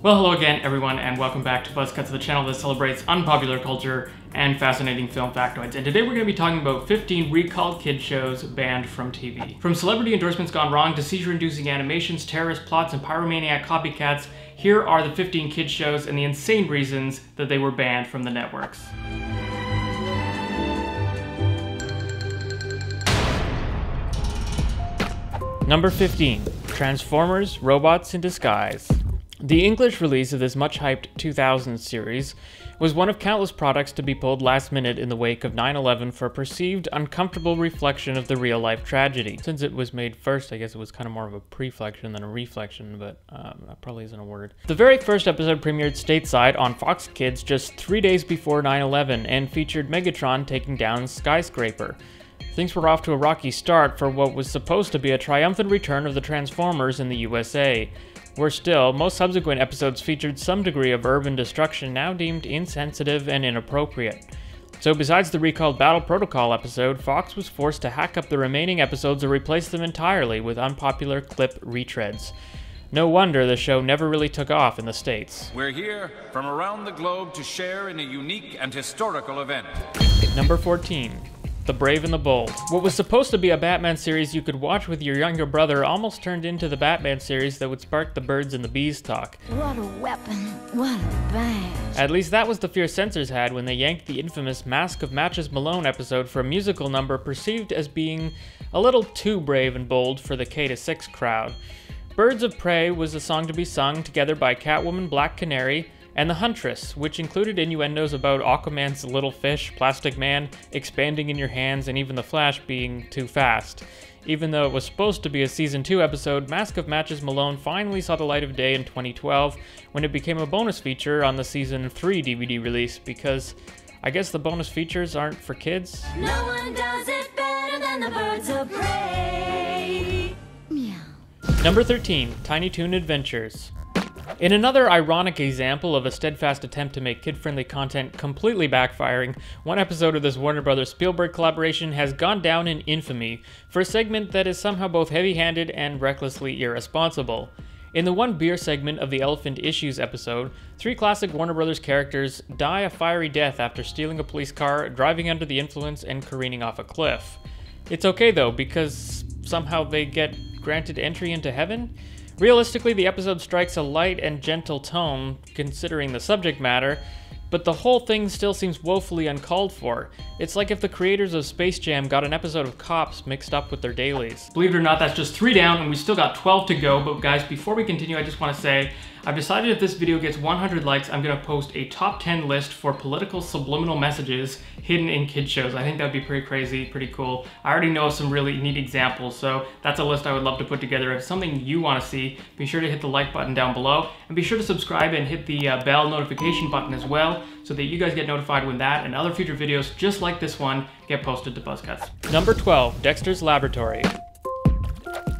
Well, hello again, everyone, and welcome back to Buzzcuts, the channel that celebrates unpopular culture and fascinating film factoids. And today we're going to be talking about 15 recalled kid shows banned from TV. From celebrity endorsements gone wrong to seizure-inducing animations, terrorist plots, and pyromaniac copycats, here are the 15 kid shows and the insane reasons that they were banned from the networks. Number 15. Transformers: Robots in Disguise. The English release of this much-hyped 2000s series was one of countless products to be pulled last minute in the wake of 9/11 for a perceived uncomfortable reflection of the real-life tragedy. Since it was made first, I guess it was kind of more of a preflection than a reflection, but that probably isn't a word. The very first episode premiered stateside on Fox Kids just 3 days before 9/11 and featured Megatron taking down a skyscraper. Things were off to a rocky start for what was supposed to be a triumphant return of the Transformers in the USA. Worse still, most subsequent episodes featured some degree of urban destruction now deemed insensitive and inappropriate. So besides the recalled Battle Protocol episode, Fox was forced to hack up the remaining episodes or replace them entirely with unpopular clip retreads. No wonder the show never really took off in the States. We're here from around the globe to share in a unique and historical event. Number 14. The Brave and the Bold. What was supposed to be a Batman series you could watch with your younger brother almost turned into the Batman series that would spark the birds and the bees talk. What a weapon, what a badge. At least that was the fear censors had when they yanked the infamous Mask of Matches Malone episode for a musical number perceived as being a little too brave and bold for the K-6 crowd. Birds of Prey was a song to be sung together by Catwoman, Black Canary, and The Huntress, which included innuendos about Aquaman's little fish, Plastic Man, expanding in your hands, and even the Flash being too fast. Even though it was supposed to be a Season 2 episode, Mask of Matches Malone finally saw the light of day in 2012 when it became a bonus feature on the Season 3 DVD release, because I guess the bonus features aren't for kids? No one does it better than the Birds of Prey. Meow. Number 13. Tiny Toon Adventures. In another ironic example of a steadfast attempt to make kid-friendly content completely backfiring, one episode of this Warner Bros. Spielberg collaboration has gone down in infamy for a segment that is somehow both heavy-handed and recklessly irresponsible. In the One Beer segment of the Elephant Issues episode, 3 classic Warner Bros. Characters die a fiery death after stealing a police car, driving under the influence, and careening off a cliff. It's okay though, because somehow they get granted entry into heaven? Realistically, the episode strikes a light and gentle tone, considering the subject matter, but the whole thing still seems woefully uncalled for. It's like if the creators of Space Jam got an episode of Cops mixed up with their dailies. Believe it or not, that's just 3 down, and we still got 12 to go, but guys, before we continue, I just want to say, I've decided if this video gets 100 likes, I'm going to post a top 10 list for political subliminal messages hidden in kid shows. I think that would be pretty crazy, pretty cool. I already know some really neat examples, so that's a list I would love to put together. If it's something you want to see, be sure to hit the like button down below, and be sure to subscribe and hit the bell notification button as well, so that you guys get notified when that and other future videos just like this one get posted to Buzzcuts. Number 12. Dexters Laboratory.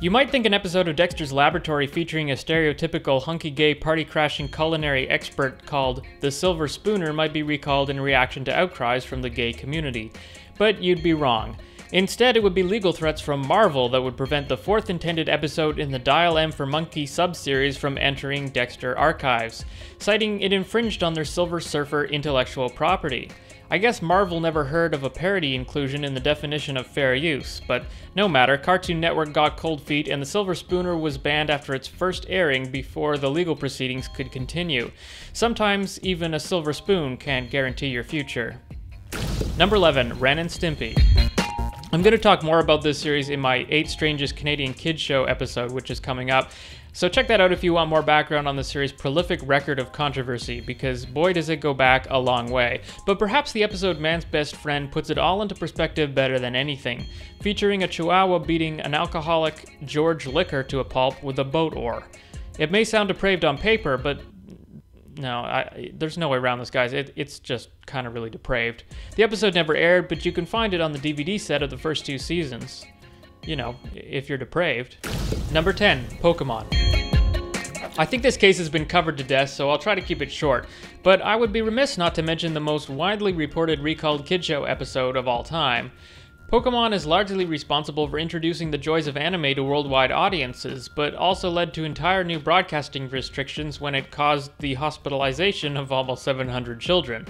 You might think an episode of Dexter's Laboratory featuring a stereotypical hunky-gay party-crashing culinary expert called the Silver Spooner might be recalled in reaction to outcries from the gay community. But you'd be wrong. Instead, it would be legal threats from Marvel that would prevent the 4th intended episode in the Dial M for Monkey sub-series from entering Dexter archives, citing it infringed on their Silver Surfer intellectual property. I guess Marvel never heard of a parody inclusion in the definition of fair use, but no matter, Cartoon Network got cold feet and the Silver Spooner was banned after its first airing before the legal proceedings could continue. Sometimes even a silver spoon can't guarantee your future. Number 11. Ren and Stimpy. I'm going to talk more about this series in my 8 Strangest Canadian Kids Show episode, which is coming up. So check that out if you want more background on the series' prolific record of controversy, because boy does it go back a long way. But perhaps the episode Man's Best Friend puts it all into perspective better than anything, featuring a chihuahua beating an alcoholic George Liquor to a pulp with a boat oar. It may sound depraved on paper, but no, there's no way around this, guys. It's just kind of really depraved. The episode never aired, but you can find it on the DVD set of the first 2 seasons. You know, if you're depraved. Number 10. Pokemon. I think this case has been covered to death, so I'll try to keep it short, but I would be remiss not to mention the most widely reported recalled kid show episode of all time. Pokemon is largely responsible for introducing the joys of anime to worldwide audiences, but also led to entire new broadcasting restrictions when it caused the hospitalization of almost 700 children.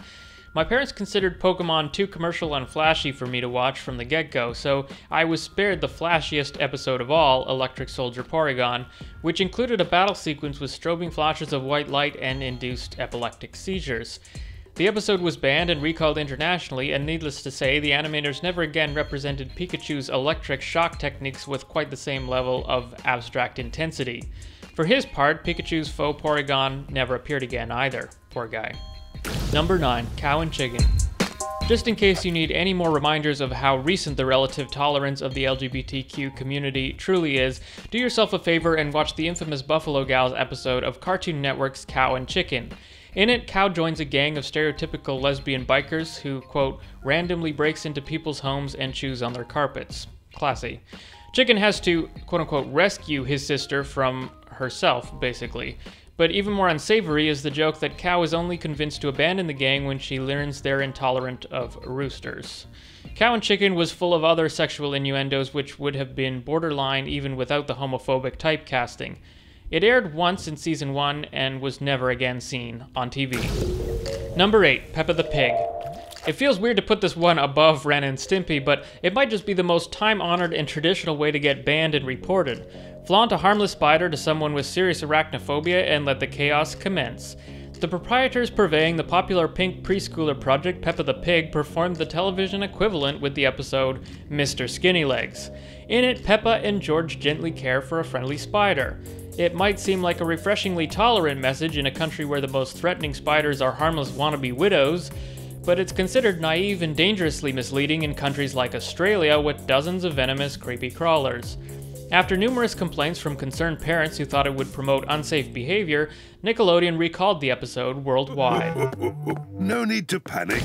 My parents considered Pokemon too commercial and flashy for me to watch from the get-go, so I was spared the flashiest episode of all, Electric Soldier Porygon, which included a battle sequence with strobing flashes of white light and induced epileptic seizures. The episode was banned and recalled internationally, and needless to say, the animators never again represented Pikachu's electric shock techniques with quite the same level of abstract intensity. For his part, Pikachu's faux Porygon never appeared again either. Poor guy. Number 9. Cow and Chicken. Just in case you need any more reminders of how recent the relative tolerance of the LGBTQ community truly is, do yourself a favor and watch the infamous Buffalo Gals episode of Cartoon Network's Cow and Chicken. In it, Cow joins a gang of stereotypical lesbian bikers who, quote, randomly breaks into people's homes and chews on their carpets. Classy. Chicken has to, quote-unquote, rescue his sister from herself, basically. But even more unsavory is the joke that Cow is only convinced to abandon the gang when she learns they're intolerant of roosters. Cow and Chicken was full of other sexual innuendos which would have been borderline even without the homophobic typecasting. It aired once in Season 1 and was never again seen on TV. Number 8. Peppa the Pig. It feels weird to put this one above Ren and Stimpy, but it might just be the most time-honored and traditional way to get banned and reported. Flaunt a harmless spider to someone with serious arachnophobia and let the chaos commence. The proprietors purveying the popular pink preschooler project Peppa the Pig performed the television equivalent with the episode Mr. Skinny Legs. In it, Peppa and George gently care for a friendly spider. It might seem like a refreshingly tolerant message in a country where the most threatening spiders are harmless wannabe widows, but it's considered naive and dangerously misleading in countries like Australia with dozens of venomous creepy crawlers. After numerous complaints from concerned parents who thought it would promote unsafe behavior, Nickelodeon recalled the episode worldwide. No need to panic.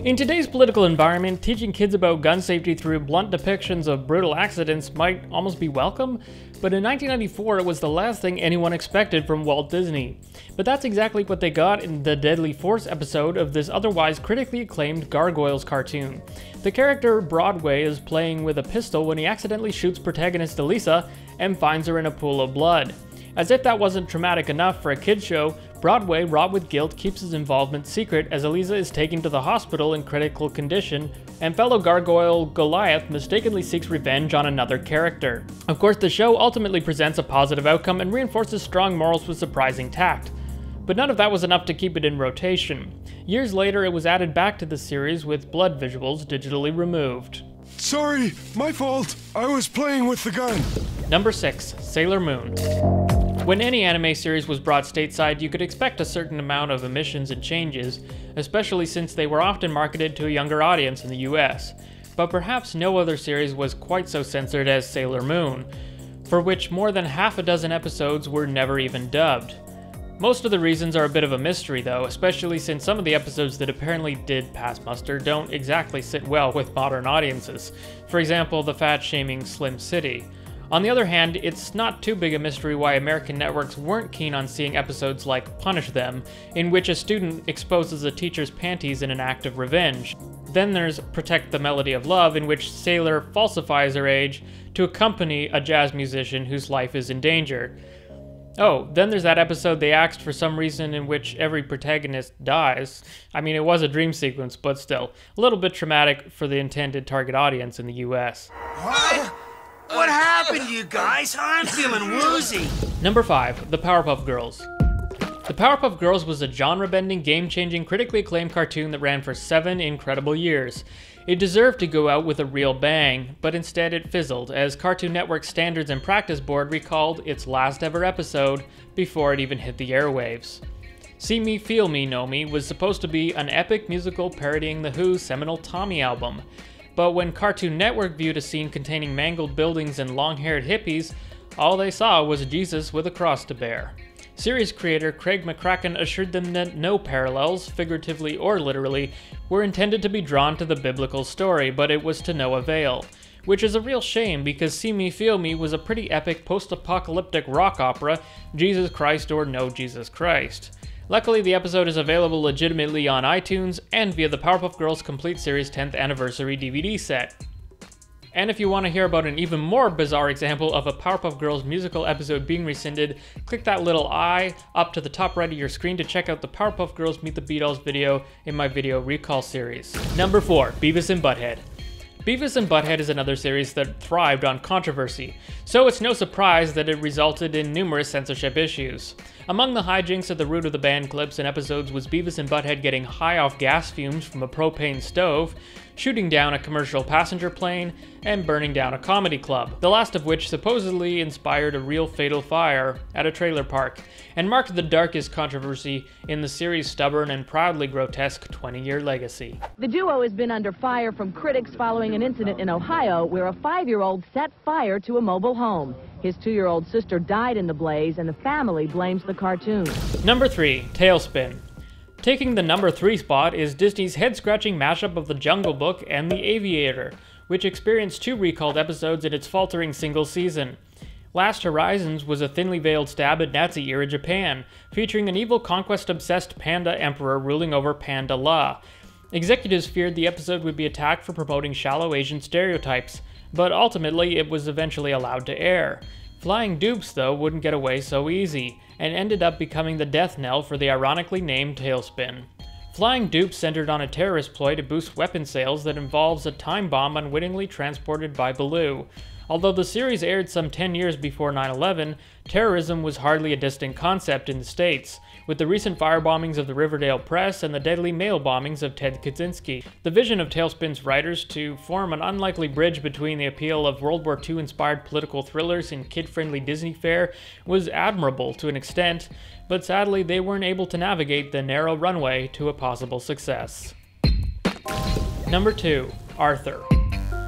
In today's political environment, teaching kids about gun safety through blunt depictions of brutal accidents might almost be welcome, but in 1994 it was the last thing anyone expected from Walt Disney. But that's exactly what they got in the Deadly Force episode of this otherwise critically acclaimed Gargoyles cartoon. The character Broadway is playing with a pistol when he accidentally shoots protagonist Elisa and finds her in a pool of blood. As if that wasn't traumatic enough for a kids show, Broadway, wrought with guilt, keeps his involvement secret as Elisa is taken to the hospital in critical condition, and fellow gargoyle Goliath mistakenly seeks revenge on another character. Of course, the show ultimately presents a positive outcome and reinforces strong morals with surprising tact. But none of that was enough to keep it in rotation. Years later, it was added back to the series with blood visuals digitally removed. Sorry, my fault. I was playing with the gun. Number 6. Sailor Moon. When any anime series was brought stateside, you could expect a certain amount of omissions and changes, especially since they were often marketed to a younger audience in the US. But perhaps no other series was quite so censored as Sailor Moon, for which more than half a dozen episodes were never even dubbed. Most of the reasons are a bit of a mystery though, especially since some of the episodes that apparently did pass muster don't exactly sit well with modern audiences. For example, the fat-shaming Slim City. On the other hand, it's not too big a mystery why American networks weren't keen on seeing episodes like Punish Them, in which a student exposes a teacher's panties in an act of revenge. Then there's Protect the Melody of Love, in which Sailor falsifies her age to accompany a jazz musician whose life is in danger. Oh, then there's that episode they axed for some reason in which every protagonist dies. I mean, it was a dream sequence, but still, a little bit traumatic for the intended target audience in the US. What happened, you guys? I'm feeling woozy. Number 5. The Powerpuff Girls. The Powerpuff Girls was a genre-bending, game-changing, critically acclaimed cartoon that ran for 7 incredible years. It deserved to go out with a real bang, but instead it fizzled, as Cartoon Network's Standards and Practice Board recalled its last ever episode before it even hit the airwaves. See Me, Feel Me, Know Me was supposed to be an epic musical parodying The Who's seminal Tommy album. But when Cartoon Network viewed a scene containing mangled buildings and long-haired hippies, all they saw was Jesus with a cross to bear. Series creator Craig McCracken assured them that no parallels, figuratively or literally, were intended to be drawn to the biblical story, but it was to no avail. Which is a real shame because See Me, Feel Me was a pretty epic post-apocalyptic rock opera, Jesus Christ or No Jesus Christ. Luckily, the episode is available legitimately on iTunes and via the Powerpuff Girls Complete Series 10th Anniversary DVD set. And if you want to hear about an even more bizarre example of a Powerpuff Girls musical episode being rescinded, click that little eye up to the top right of your screen to check out the Powerpuff Girls Meet the Beatles video in my video recall series. Number 4, Beavis and Butthead. Beavis and Butthead is another series that thrived on controversy, so it's no surprise that it resulted in numerous censorship issues. Among the hijinks at the root of the band clips and episodes was Beavis and Butthead getting high off gas fumes from a propane stove, shooting down a commercial passenger plane, and burning down a comedy club, the last of which supposedly inspired a real fatal fire at a trailer park, and marked the darkest controversy in the series' stubborn and proudly grotesque 20-year legacy. The duo has been under fire from critics following an incident in Ohio where a 5-year-old set fire to a mobile home. His 2-year-old sister died in the blaze, and the family blames the cartoon. Number 3, Tailspin. Taking the number 3 spot is Disney's head-scratching mashup of The Jungle Book and The Aviator, which experienced 2 recalled episodes in its faltering single season. Last Horizons was a thinly veiled stab at Nazi-era Japan, featuring an evil conquest-obsessed panda emperor ruling over Panda La. Executives feared the episode would be attacked for promoting shallow Asian stereotypes, but ultimately it was eventually allowed to air. Flying Dupes, though, wouldn't get away so easy, and ended up becoming the death knell for the ironically named Tailspin. Flying Dupes centered on a terrorist ploy to boost weapon sales that involves a time bomb unwittingly transported by Baloo. Although the series aired some 10 years before 9/11, terrorism was hardly a distant concept in the States, with the recent firebombings of the Riverdale Press and the deadly mail bombings of Ted Kaczynski. The vision of Tailspin's writers to form an unlikely bridge between the appeal of World War II-inspired political thrillers and kid-friendly Disney fare was admirable to an extent, but sadly they weren't able to navigate the narrow runway to a possible success. Number 2, Arthur.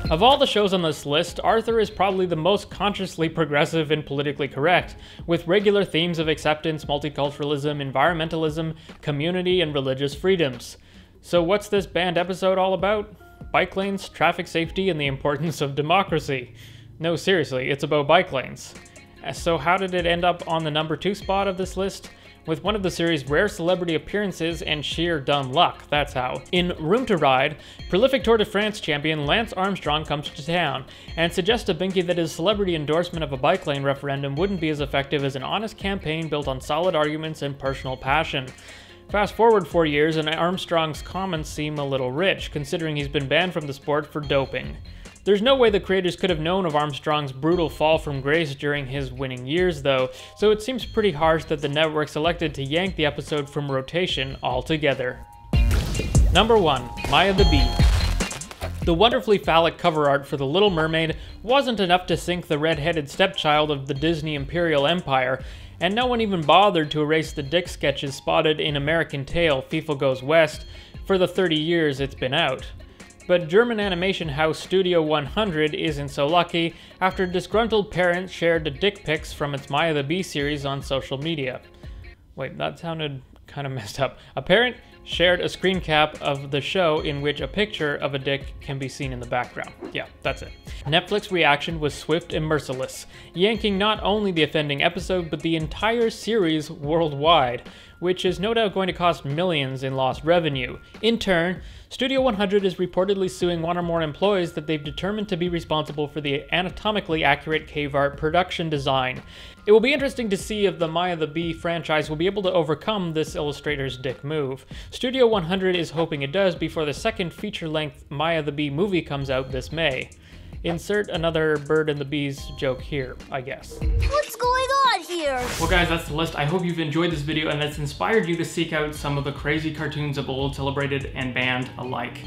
Of all the shows on this list, Arthur is probably the most consciously progressive and politically correct, with regular themes of acceptance, multiculturalism, environmentalism, community, and religious freedoms. So what's this banned episode all about? Bike lanes, traffic safety, and the importance of democracy. No, seriously, it's about bike lanes. So how did it end up on the number 2 spot of this list? With one of the series' rare celebrity appearances and sheer dumb luck, that's how. In Room to Ride, prolific Tour de France champion Lance Armstrong comes to town and suggests to Binky that his celebrity endorsement of a bike lane referendum wouldn't be as effective as an honest campaign built on solid arguments and personal passion. Fast forward 4 years and Armstrong's comments seem a little rich, considering he's been banned from the sport for doping. There's no way the creators could have known of Armstrong's brutal fall from grace during his winning years, though, so it seems pretty harsh that the network selected to yank the episode from rotation altogether. Number 1, Maya the Bee. The wonderfully phallic cover art for The Little Mermaid wasn't enough to sink the red-headed stepchild of the Disney Imperial Empire, and no one even bothered to erase the dick sketches spotted in American Tail, FIFA Goes West, for the 30 years it's been out. But German animation house Studio 100 isn't so lucky after disgruntled parents shared the dick pics from its Maya the Bee series on social media. Wait, that sounded kind of messed up. A parent shared a screen cap of the show in which a picture of a dick can be seen in the background. Yeah, that's it. Netflix's reaction was swift and merciless, yanking not only the offending episode but the entire series worldwide, which is no doubt going to cost millions in lost revenue. In turn, Studio 100 is reportedly suing one or more employees that they've determined to be responsible for the anatomically accurate cave art production design. It will be interesting to see if the Maya the Bee franchise will be able to overcome this illustrator's dick move. Studio 100 is hoping it does before the second feature-length Maya the Bee movie comes out this May. Insert another bird and the bees joke here, I guess. What's going on here? Well guys, that's the list. I hope you've enjoyed this video and that's inspired you to seek out some of the crazy cartoons of old, celebrated and banned alike.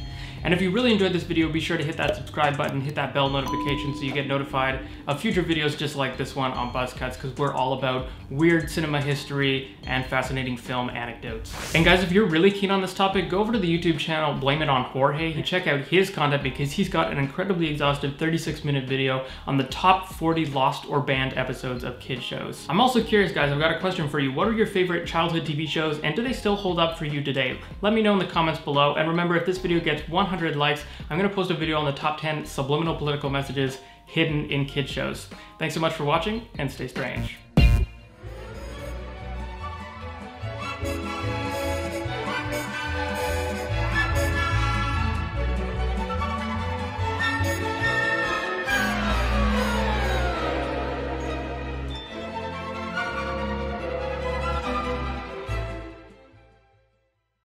And if you really enjoyed this video, be sure to hit that subscribe button, hit that bell notification so you get notified of future videos just like this one on Buzzcuts, because we're all about weird cinema history and fascinating film anecdotes. And guys, if you're really keen on this topic, go over to the YouTube channel Blame It on Jorge and check out his content, because he's got an incredibly exhaustive 36-minute video on the top 40 lost or banned episodes of kid shows. I'm also curious, guys, I've got a question for you. What are your favorite childhood TV shows, and do they still hold up for you today? Let me know in the comments below, and remember, if this video gets 100 likes, I'm going to post a video on the top 10 subliminal political messages hidden in kid shows. Thanks so much for watching, and stay strange.